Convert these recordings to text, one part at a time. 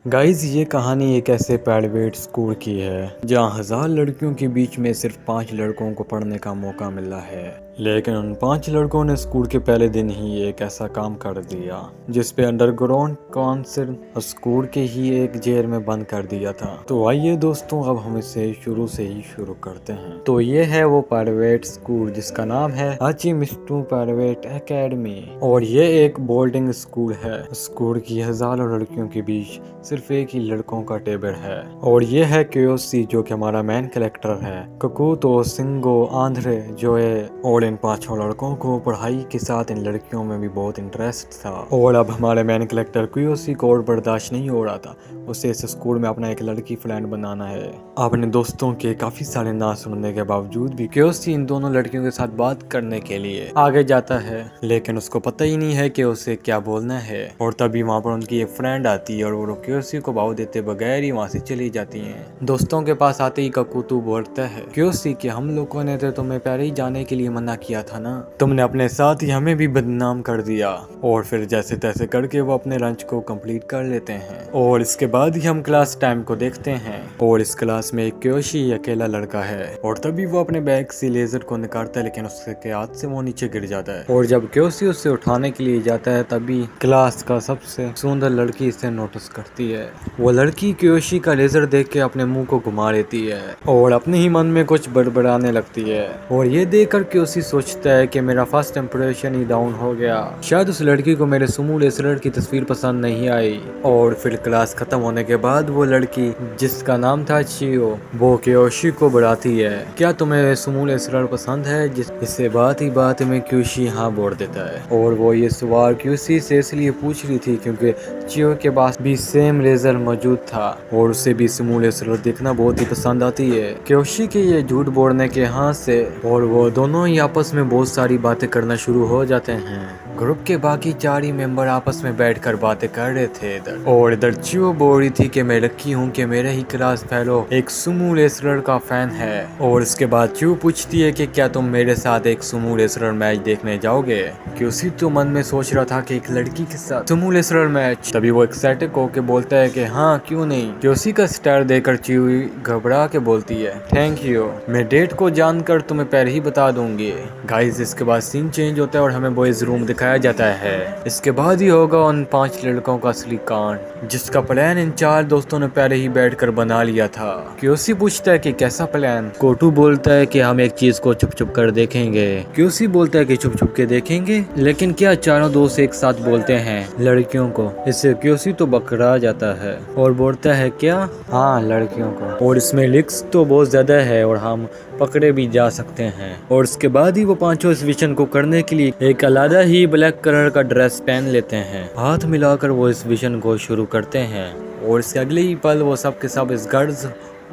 Guys ये कहानी एक ऐसे प्राइवेट स्कूल की है जहाँ 1000 लड़कियों के बीच में सिर्फ 5 लड़कों को पढ़ने का मौका मिला है। लेकिन उन 5 लड़कों ने स्कूल के पहले दिन ही एक ऐसा काम कर दिया जिस पे अंडरग्राउंड काउंसिल स्कूल के ही एक जेल में बंद कर दिया था। तो आइए दोस्तों, अब हम इसे शुरू से ही शुरू करते हैं। तो ये है वो प्राइवेट स्कूल जिसका नाम है हाचिमित्सु प्राइवेट एकेडमी, और ये एक बोर्डिंग स्कूल है। स्कूल की हजारों लड़कियों के बीच सिर्फ एक ही लड़कों का टेबल है, और ये है क्योसी जो कि हमारा मेन कैरेक्टर है। ककुतो, सिंगो, आंध्रे, जोए, और इन 5 लड़कों को पढ़ाई के साथ इन लड़कियों में भी बहुत इंटरेस्ट था। और अब हमारे मेन कैरेक्टर क्योसी को और बर्दाश्त नहीं हो रहा था। उसे इस स्कूल में अपना एक लड़की फ्रेंड बनाना है। अपने दोस्तों के काफी सारे ना सुनने के बावजूद भी क्योसी इन दोनों लड़कियों के साथ बात करने के लिए आगे जाता है, लेकिन उसको पता ही नहीं है कि उसे क्या बोलना है। और तभी वहाँ पर उनकी एक फ्रेंड आती है और वो क्योसी को भाव देते बगैर ही वहाँ से चली जाती हैं। दोस्तों के पास आते ही ककुतो बोलता है, क्योसी कि हम लोगों ने तो तुम्हें पहले ही जाने के लिए मना किया था ना, तुमने अपने साथ ही हमें भी बदनाम कर दिया। और फिर जैसे तैसे करके वो अपने लंच को कंप्लीट कर लेते हैं, और इसके बाद ही हम क्लास टाइम को देखते हैं। और इस क्लास में एक क्योशी अकेला लड़का है, और तभी वो अपने बैग से लेजर को निकालता है, लेकिन उसके हाथ से वो नीचे गिर जाता है। और जब क्योशी उसे उठाने के लिए जाता है तभी क्लास का सबसे सुंदर लड़की इसे नोटिस करती है। वो लड़की क्योशी का लेजर देख के अपने मुंह को घुमा लेती है और अपने ही मन में कुछ बड़बड़ाने लगती है। और ये देखकर क्योशी सोचता है कि मेरा फर्स्ट इंप्रेशन ही डाउन हो गया, शायद उस लड़की को मेरे सुमो लेसलर की तस्वीर पसंद नहीं आई। और फिर क्लास खत्म होने के बाद वो लड़की जिसका नाम था चियो, वो क्योशी को बुलाती है, क्या तुम्हें सुमो लेसलर पसंद है? जिससे बात में क्योशी हाँ बोल देता है। और वो ये सवाल क्योशी से इसलिए पूछ रही थी क्योंकि चियो के पास भी सेम लेजर मौजूद था और उसे भी सुमो लेसलर देखना बहुत ही पसंद आती है। क्योशी के ये झूठ बोलने के हाँ से और वो दोनों ही आपस में बहुत सारी बातें करना शुरू हो जाते हैं। ग्रुप के बाकी 4 ही मेंबर आपस में बैठकर बातें कर रहे थे इधर, और इधर चियो बोल रही थी कि मैं लकी हूँ कि मेरे ही क्लास फेलो एक सुमो रेसलर का फैन है। और इसके बाद चियो पूछती है कि क्या तुम मेरे साथ एक सुमो रेसलर मैच देखने जाओगे? क्योंकि तो मन में सोच रहा था कि एक लड़की के साथ सुमो रेसलर मैच। तभी वो एक्साइटेड होके बोलता है कि हाँ क्यों नहीं। क्योसी का स्टार देकर चियो घबरा के बोलती है, थैंक यू, मैं डेट को जानकर तुम्हें पहले ही बता दूंगी। गाइस इसके बाद सीन चेंज होता है और हमें बॉयज रूम दिखाया जाता है। इसके बाद ही होगा उन 5 लड़कों का असली कांड, जिसका प्लान इन 4 दोस्तों ने पहले ही बैठकर बना लिया था। क्योसी पूछता है कि कैसा प्लान? कोटू बोलता है कि हम एक चीज को छुप छुप कर देखेंगे। क्योसी बोलता है कि छुप छुप के देखेंगे, लेकिन क्या चारों दोस्त एक साथ बोलते हैं लड़कियों को? इससे क्योसी तो बकरा जाता है और बोलता है क्या? हाँ लड़कियों को, और इसमें रिस्क तो बहुत ज्यादा है और हम पकड़े भी जा सकते हैं। और इसके बाद ही वो 5 इस मिशन को करने के लिए एक अलग ही ब्लैक कलर का ड्रेस पहन लेते हैं। हाथ मिलाकर वो इस मिशन को शुरू करते हैं, और इसके अगले ही पल वो सब के सब इस गर्ल्स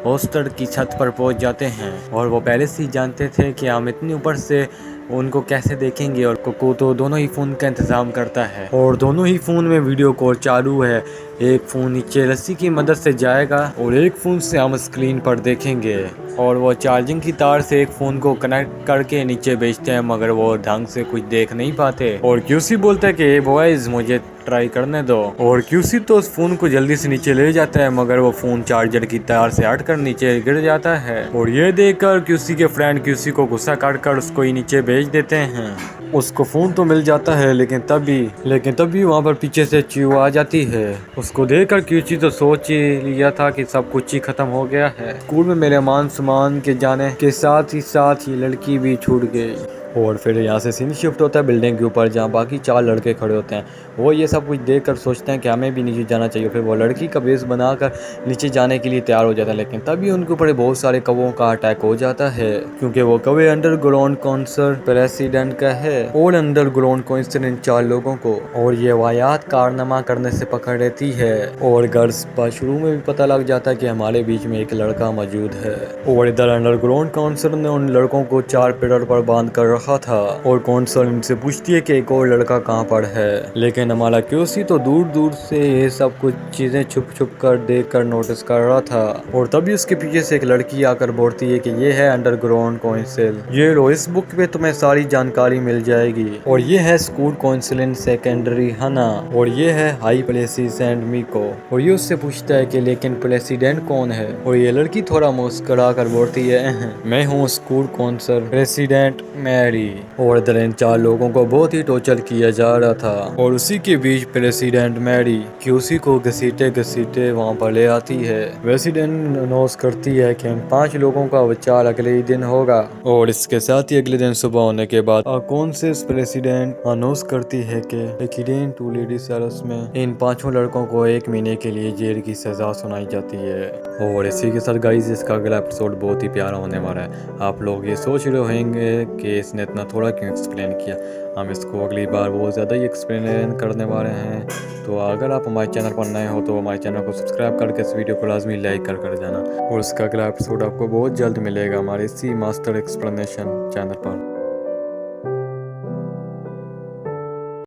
हॉस्टल की छत पर पहुंच जाते हैं। और वो पहले से ही जानते थे कि हम इतनी ऊपर से उनको कैसे देखेंगे, और कोको दोनों ही फ़ोन का इंतज़ाम करता है और दोनों ही फ़ोन में वीडियो कॉल चालू है। एक फ़ोन नीचे रस्सी की मदद से जाएगा और एक फ़ोन से हम स्क्रीन पर देखेंगे, और वो चार्जिंग की तार से एक फ़ोन को कनेक्ट करके नीचे भेजते हैं, मगर वो ढंग से कुछ देख नहीं पाते। और क्यूसी बोलता है कि बॉयज़ मुझे ट्राई करने दो, और क्यूसी तो उस फोन को जल्दी से नीचे ले जाता है, मगर वो फोन चार्जर की तार से हटकर नीचे गिर जाता है। और ये देखकर क्यूसी के फ्रेंड क्यूसी को गुस्सा काटकर उसको ही नीचे भेज देते हैं। उसको फोन तो मिल जाता है, लेकिन तभी वहाँ पर पीछे से चियो आ जाती है। उसको देखकर क्यूसी तो सोच ही लिया था कि सब कुछ ही खत्म हो गया है। स्कूल में मेरे मान सम्मान के जाने के साथ ही लड़की भी छूट गई। और फिर यहाँ से सीन शिफ्ट होता है बिल्डिंग के ऊपर, जहाँ बाकी 4 लड़के खड़े होते हैं। वो ये सब कुछ देखकर सोचते हैं कि हमें भी नीचे जाना चाहिए। फिर वो लड़की का बेस बनाकर नीचे जाने के लिए तैयार हो जाता है, लेकिन तभी उनके ऊपर बहुत सारे कौवों का अटैक हो जाता है, क्योंकि वो कौवे अंडरग्राउंड काउंसिल प्रेसिडेंट का है और अंडरग्राउंड काउंसिल इन 4 लोगों को और ये वाहियात कारनामा करने से पकड़ लेती है। और गर्ल्स शुरू में भी पता लग जाता है कि हमारे बीच में एक लड़का मौजूद है। और इधर अंडरग्राउंड काउंसिल ने उन लड़कों को 4 पिलर पर बांध कर रखा था, और काउंसिल इनसे पूछती है कि एक और लड़का कहाँ पर है, लेकिन लेकिन हमारा क्यूसी तो दूर दूर से ये सब कुछ चीजें छुप छुप कर देख कर नोटिस कर रहा था। और तभी उसके पीछे से एक लड़की आकर बोलती है कि ये है अंडरग्राउंड काउंसिल, ये लो इस बुक पे तुम्हें सारी जानकारी मिल जाएगी। और ये है स्कूल काउंसिल इन सेकेंडरी हना, और ये है हाई प्लेसिस एंड मीको। और ये उससे पूछता है कि लेकिन प्रेसिडेंट कौन है। और ये लड़की थोड़ा मुस्कुरा कर बोलती है मैं हूँ स्कूल काउंसिल प्रेसिडेंट मैरी। और इधर इन 4 लोगों को बहुत ही टॉर्चर किया जा रहा था। और उसी के बीच प्रेसिडेंट मैरी क्यूसी को घसीटे घसीटे वहाँ पर ले आती है। प्रेसिडेंट अनाउंस करती है कि इन 5 लोगों का विचार अगले ही दिन होगा। और इसके साथ ही अगले दिन सुबह होने के बाद कौन से प्रेसिडेंट अनाउंस करती है कि टू लेडी सेल्स में इन 5 लड़कों को 1 महीने के लिए जेल की सजा सुनाई जाती है। और इसी के साथ गाइस इसका अगला एपिसोड बहुत ही प्यारा होने वाला है। आप लोग ये सोच रहे होंगे कि इसने इतना थोड़ा क्यों एक्सप्लेन किया, हम इसको अगली बार बहुत ज़्यादा ही एक्सप्लेन करने वाले हैं। तो अगर आप हमारे चैनल पर नए हो तो हमारे चैनल को सब्सक्राइब करके इस वीडियो को लाजमी लाइक कर जाना। और इसका अगला एपिसोड आपको बहुत जल्द मिलेगा हमारे इसी मास्टर एक्सप्लेनेशन चैनल पर।